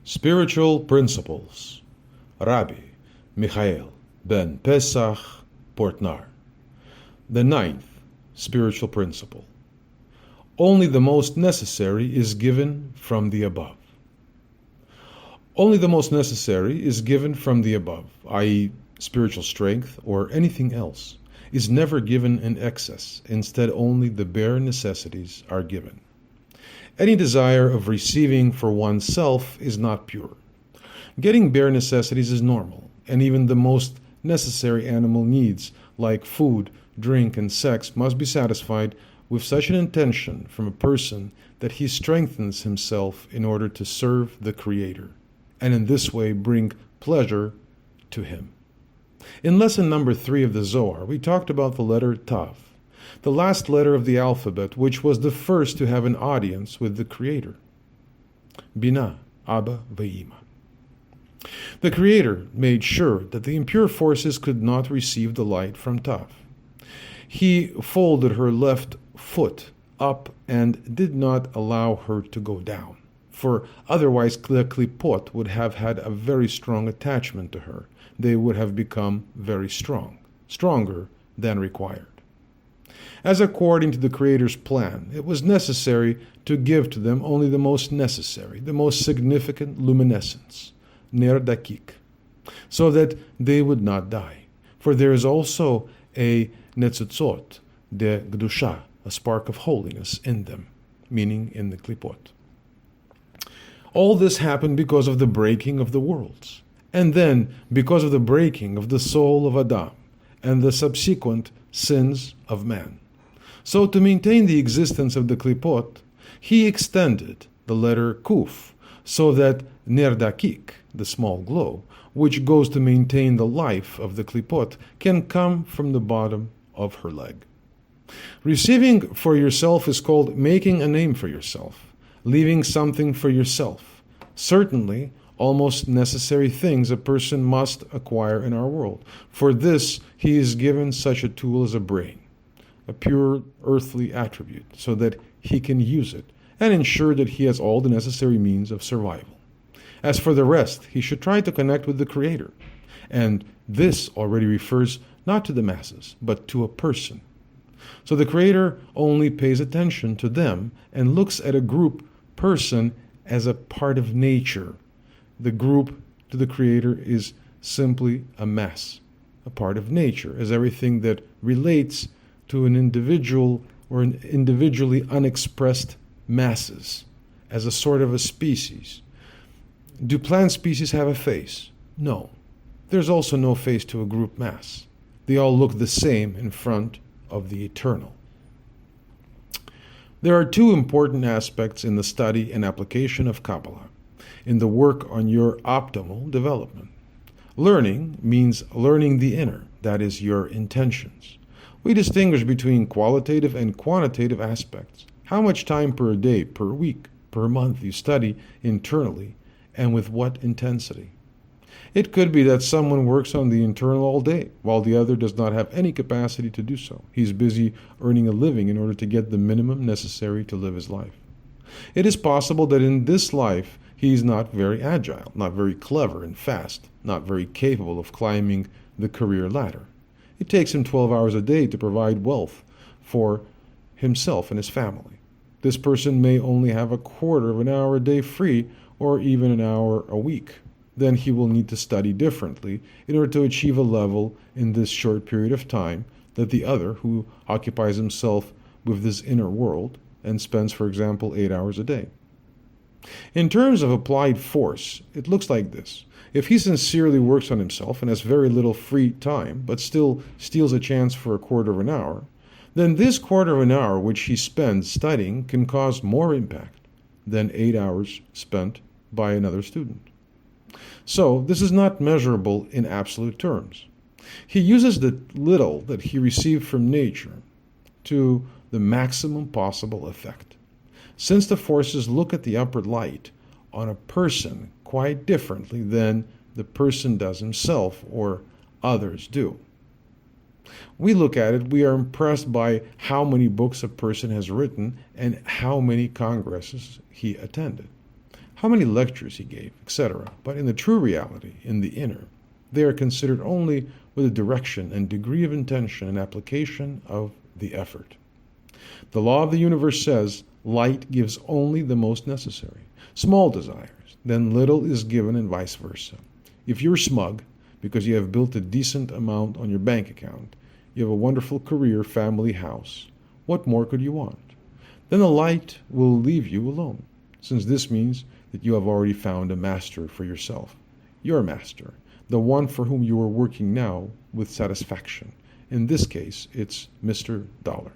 Spiritual Principles. Rabbi Michael-ben-Pesach, Portnaar. The ninth spiritual principle. Only the most necessary is given from the above. Only the most necessary is given from the above, i.e., spiritual strength or anything else is never given in excess. Instead, only the bare necessities are given. Any desire of receiving for oneself is not pure. Getting bare necessities is normal, and even the most necessary animal needs, like food, drink, and sex, must be satisfied with such an intention from a person that he strengthens himself in order to serve the Creator, and in this way bring pleasure to Him. In lesson number 3 of the Zohar, we talked about the letter Tav, the last letter of the alphabet, which was the first to have an audience with the Creator. Binah, Abba, Ve'ima. The Creator made sure that the impure forces could not receive the light from Tav. He folded her left foot up and did not allow her to go down, for otherwise the klipot would have had a very strong attachment to her. They would have become very strong, stronger than required. As according to the Creator's plan, it was necessary to give to them only the most necessary, the most significant luminescence, ner dakik, so that they would not die. For there is also a netzutzot, de gdusha, a spark of holiness in them, meaning in the klipot. All this happened because of the breaking of the worlds, and then because of the breaking of the soul of Adam and the subsequent sins of man. So to maintain the existence of the klipot, he extended the letter kuf, so that ner dakik, the small glow, which goes to maintain the life of the klipot, can come from the bottom of her leg. Receiving for yourself is called making a name for yourself, leaving something for yourself. Certainly, almost necessary things a person must acquire in our world. For this, he is given such a tool as a brain, a pure earthly attribute, so that he can use it and ensure that he has all the necessary means of survival. As for the rest, he should try to connect with the Creator. And this already refers not to the masses, but to a person. So the Creator only pays attention to them and looks at a group person as a part of nature. The group to the Creator is simply a mass, a part of nature, as everything that relates to an individual or an individually unexpressed masses, as a sort of a species. Do plant species have a face? No. There's also no face to a group mass. They all look the same in front of the eternal. There are two important aspects in the study and application of Kabbalah, in the work on your optimal development. Learning means learning the inner, that is, your intentions. We distinguish between qualitative and quantitative aspects. How much time per day, per week, per month you study internally, and with what intensity. It could be that someone works on the internal all day, while the other does not have any capacity to do so. He's busy earning a living in order to get the minimum necessary to live his life. It is possible that in this life he is not very agile, not very clever and fast, not very capable of climbing the career ladder. It takes him 12 hours a day to provide wealth for himself and his family. This person may only have a quarter of an hour a day free, or even an hour a week. Then he will need to study differently in order to achieve a level in this short period of time that the other, who occupies himself with this inner world and spends, for example, 8 hours a day. In terms of applied force, it looks like this. If he sincerely works on himself and has very little free time, but still steals a chance for a quarter of an hour, then this quarter of an hour which he spends studying can cause more impact than 8 hours spent by another student. So this is not measurable in absolute terms. He uses the little that he received from nature to the maximum possible effect. Since the forces look at the upper light on a person quite differently than the person does himself or others do. We look at it, we are impressed by how many books a person has written and how many congresses he attended. how many lectures he gave, etc. But in the true reality, in the inner, they are considered only with a direction and degree of intention and application of the effort. The law of the universe says light gives only the most necessary. Small desires, then little is given, and vice versa. If you're smug because you have built a decent amount on your bank account, you have a wonderful career, family, house, what more could you want? Then the light will leave you alone, since this means that you have already found a master for yourself. Your master, the one for whom you are working now with satisfaction. In this case, it's Mr. Dollar.